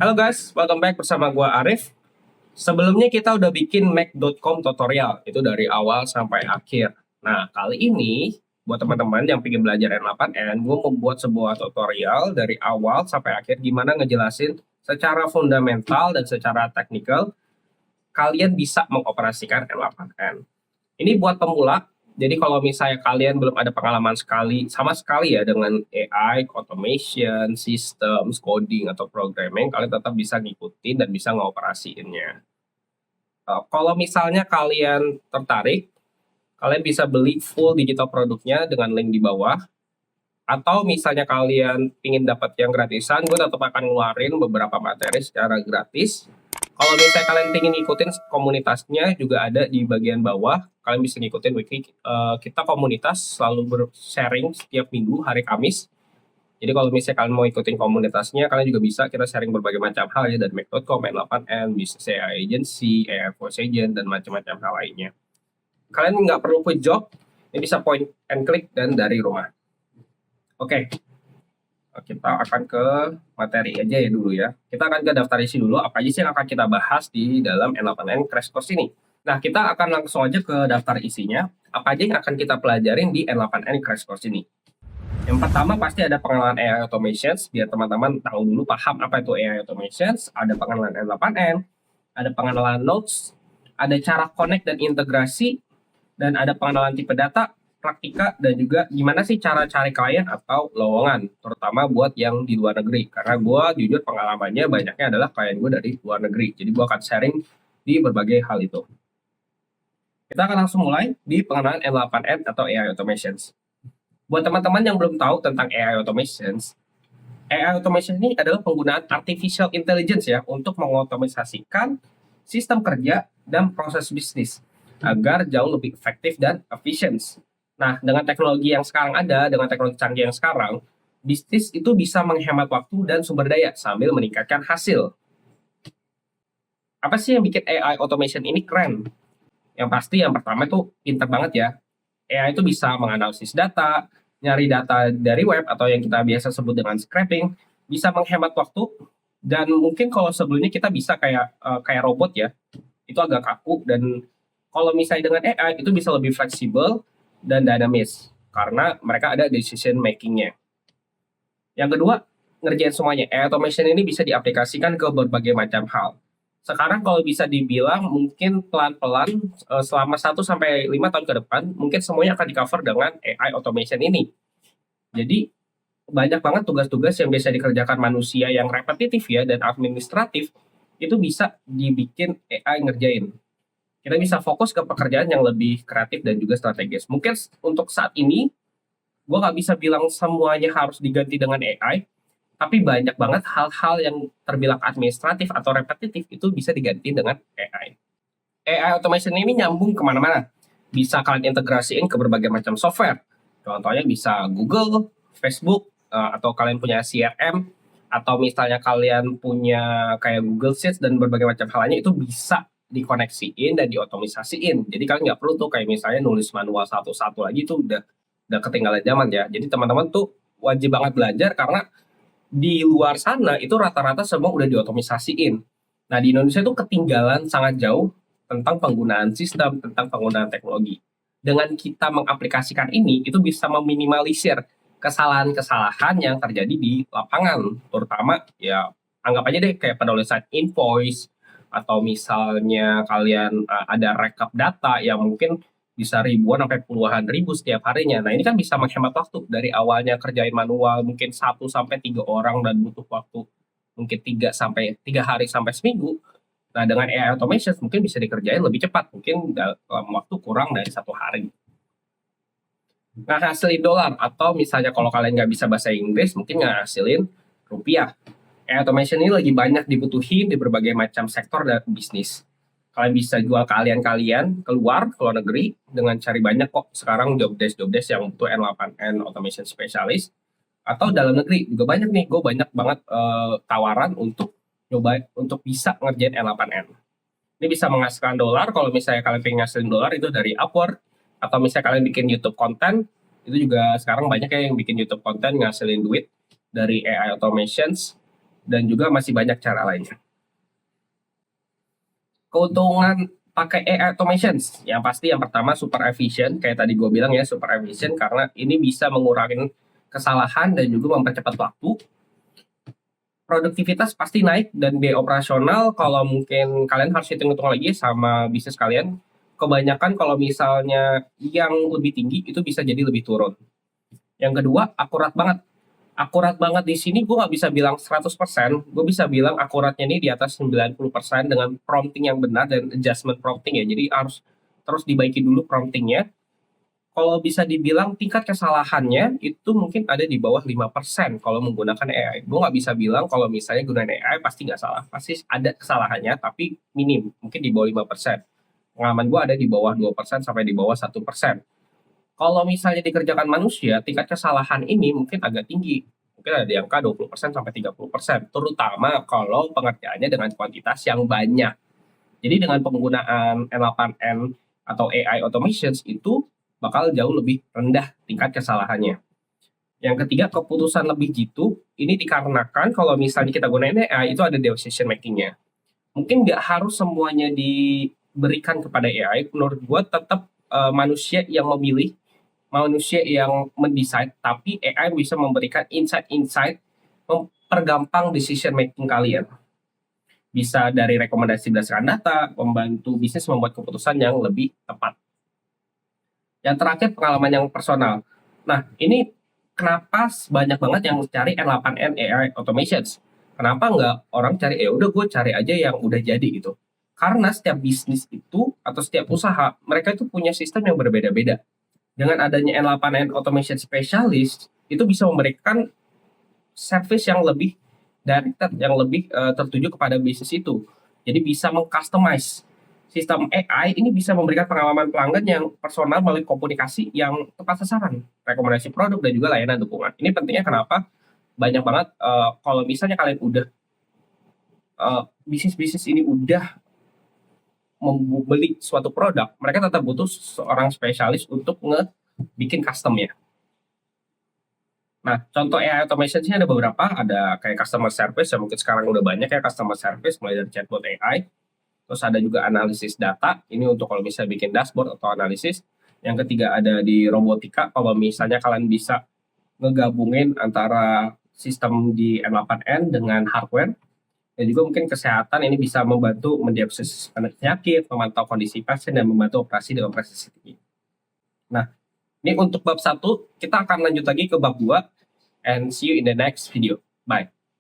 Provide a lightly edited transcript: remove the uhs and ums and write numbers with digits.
Halo guys, welcome back bersama gua Arif. Sebelumnya kita udah bikin Mac.com tutorial, itu dari awal sampai akhir. Nah, kali ini buat teman-teman yang pengen belajar N8N, gue membuat sebuah tutorial dari awal sampai akhir gimana ngejelasin secara fundamental dan secara teknikal kalian bisa mengoperasikan N8N. Ini buat pemula, jadi kalau misalnya kalian belum ada pengalaman sama sekali ya dengan AI, automation, systems, coding, atau programming, kalian tetap bisa ngikutin dan bisa ngoperasiinnya. Kalau misalnya kalian tertarik, kalian bisa beli full digital produknya dengan link di bawah. Atau misalnya kalian ingin dapat yang gratisan, gue tetap akan ngeluarin beberapa materi secara gratis. Kalau misalnya kalian ingin ngikutin komunitasnya juga ada di bagian bawah. Kalian bisa ngikutin weekly. Kita komunitas selalu sharing setiap minggu hari Kamis. Jadi kalau misalnya kalian mau ikutin komunitasnya, kalian juga bisa kita sharing berbagai macam hal ya dari Mac.com, N8N, Business AI Agency, AI Voice Agent, dan macam-macam hal lainnya. Kalian nggak perlu ke job, ini bisa point and click dan dari rumah. Oke, kita akan ke materi aja ya dulu ya. Kita akan ke daftar isi dulu, apa aja sih yang akan kita bahas di dalam N8N Crash Course ini. Nah, kita akan langsung aja ke daftar isinya, apa aja yang akan kita pelajarin di N8N Crash Course ini. Yang pertama pasti ada pengenalan AI Automations, biar teman-teman tahu dulu paham apa itu AI Automations, ada pengenalan N8N, ada pengenalan nodes, ada cara connect dan integrasi, dan ada pengenalan tipe data, praktika, dan juga gimana sih cara cari klien atau lowongan, terutama buat yang di luar negeri. Karena gue jujur pengalamannya banyaknya adalah klien gue dari luar negeri, jadi gue akan sharing di berbagai hal itu. Kita akan langsung mulai di pengenalan N8N atau AI Automations. Buat teman-teman yang belum tahu tentang AI Automations, AI Automation ini adalah penggunaan artificial intelligence ya untuk mengotomatisasikan sistem kerja dan proses bisnis agar jauh lebih efektif dan efisien. Nah, dengan teknologi yang sekarang ada, dengan teknologi canggih yang sekarang, bisnis itu bisa menghemat waktu dan sumber daya sambil meningkatkan hasil. Apa sih yang bikin AI Automation ini keren? Yang pasti yang pertama itu pinter banget ya. AI itu bisa menganalisis data, nyari data dari web atau yang kita biasa sebut dengan scraping, bisa menghemat waktu, dan mungkin kalau sebelumnya kita bisa kayak robot ya, itu agak kaku, dan kalau misalnya dengan AI itu bisa lebih fleksibel dan dinamis karena mereka ada decision makingnya. Yang kedua, ngerjain semuanya. AI automation ini bisa diaplikasikan ke berbagai macam hal. Sekarang kalau bisa dibilang mungkin pelan-pelan selama 1 sampai 5 tahun ke depan mungkin semuanya akan di-cover dengan AI automation ini. Jadi banyak banget tugas-tugas yang biasa dikerjakan manusia yang repetitif ya dan administratif itu bisa dibikin AI ngerjain. Kita bisa fokus ke pekerjaan yang lebih kreatif dan juga strategis. Mungkin untuk saat ini gue nggak bisa bilang semuanya harus diganti dengan AI, tapi banyak banget hal-hal yang terbilang administratif atau repetitif itu bisa diganti dengan AI. AI automation ini nyambung kemana-mana. Bisa kalian integrasiin ke berbagai macam software. Contohnya bisa Google, Facebook, atau kalian punya CRM, atau misalnya kalian punya kayak Google Sheets dan berbagai macam hal lainnya itu bisa dikoneksiin dan diotomisasiin. Jadi kalian nggak perlu tuh kayak misalnya nulis manual satu-satu lagi tuh udah ketinggalan zaman ya. Jadi teman-teman tuh wajib banget belajar karena di luar sana itu rata-rata semua udah diotomisasiin. Nah, di Indonesia itu ketinggalan sangat jauh tentang penggunaan sistem, tentang penggunaan teknologi. Dengan kita mengaplikasikan ini, itu bisa meminimalisir kesalahan-kesalahan yang terjadi di lapangan. Terutama, ya anggap aja deh kayak penulisan invoice, atau misalnya kalian ada rekap data yang mungkin bisa ribuan sampai puluhan ribu setiap harinya. Nah, ini kan bisa menghemat waktu dari awalnya kerjain manual mungkin 1 sampai 3 orang dan butuh waktu mungkin 3 hari sampai seminggu. Nah, dengan AI automation mungkin bisa dikerjain lebih cepat, mungkin dalam waktu kurang dari 1 hari. Nah, hasilin dolar atau misalnya kalau kalian nggak bisa bahasa Inggris, mungkin ngasilin rupiah. AI automation ini lagi banyak dibutuhin di berbagai macam sektor dan bisnis. Kalian bisa jual keahlian-kalian ke luar negeri dengan cari banyak kok sekarang job desk yang butuh N8N automation specialist, atau dalam negeri juga banyak nih, gue banyak banget tawaran untuk coba untuk bisa ngerjain N8N. Ini bisa menghasilkan dolar. Kalau misalnya kalian pengen ngasilin dolar itu dari Upwork, atau misalnya kalian bikin YouTube konten, itu juga sekarang banyak ya yang bikin YouTube konten ngasilin duit dari AI automations. dan juga masih banyak cara lainnya. Keuntungan pakai AI automations, yang pasti yang pertama super efficient, kayak tadi gue bilang ya, super efficient karena ini bisa mengurangi kesalahan dan juga mempercepat waktu. Produktivitas pasti naik dan biaya operasional kalau mungkin kalian harus hitung-hitung lagi sama bisnis kalian. Kebanyakan kalau misalnya yang lebih tinggi itu bisa jadi lebih turun. Yang kedua, akurat banget. Akurat banget di sini gue nggak bisa bilang 100%, gue bisa bilang akuratnya ini di atas 90% dengan prompting yang benar dan adjustment prompting ya. Jadi harus terus dibaiki dulu promptingnya. Kalau bisa dibilang tingkat kesalahannya itu mungkin ada di bawah 5% kalau menggunakan AI. Gue nggak bisa bilang kalau misalnya gunakan AI pasti nggak salah. Pasti ada kesalahannya, tapi minim. Mungkin di bawah 5%. Pengalaman gue ada di bawah 2% sampai di bawah 1%. Kalau misalnya dikerjakan manusia, tingkat kesalahan ini mungkin agak tinggi. Mungkin ada di angka 20% sampai 30%. Terutama kalau pengerjaannya dengan kuantitas yang banyak. Jadi dengan penggunaan N8N atau AI automations itu bakal jauh lebih rendah tingkat kesalahannya. Yang ketiga, keputusan lebih jitu. Ini dikarenakan kalau misalnya kita gunain AI, itu ada decision making-nya. Mungkin nggak harus semuanya diberikan kepada AI. Menurut gue tetap manusia yang memilih, manusia yang mendesain, tapi AI bisa memberikan insight-insight, mempergampang decision making kalian. Bisa dari rekomendasi berdasarkan data, membantu bisnis membuat keputusan yang lebih tepat. Yang terakhir, pengalaman yang personal. Nah, ini kenapa banyak banget yang cari N8N AI Automations? Kenapa nggak orang cari, udah gue cari aja yang udah jadi gitu. Karena setiap bisnis itu, atau setiap usaha, mereka itu punya sistem yang berbeda-beda. Dengan adanya N8N Automation Specialist, itu bisa memberikan service yang lebih directed, yang lebih tertuju kepada bisnis itu. Jadi bisa mengcustomize sistem AI ini bisa memberikan pengalaman pelanggan yang personal melalui komunikasi yang tepat sasaran, rekomendasi produk dan juga layanan dukungan. Ini pentingnya kenapa? Banyak banget kalau misalnya kalian udah bisnis-bisnis ini udah membeli suatu produk, mereka tetap butuh seorang spesialis untuk bikin custom-nya. Nah, contoh AI automation ada beberapa, ada kayak customer service yang mungkin sekarang udah banyak ya customer service mulai dari chatbot AI. Terus ada juga analisis data, ini untuk kalau misalnya bikin dashboard atau analisis. Yang ketiga ada di robotika, kalau misalnya kalian bisa ngegabungin antara sistem di N8N dengan hardware. Dan juga mungkin kesehatan ini bisa membantu mendiagnosis penyakit, memantau kondisi pasien, dan membantu operasi dengan presisi tinggi. Nah, ini untuk bab 1, kita akan lanjut lagi ke bab 2, and see you in the next video. Bye.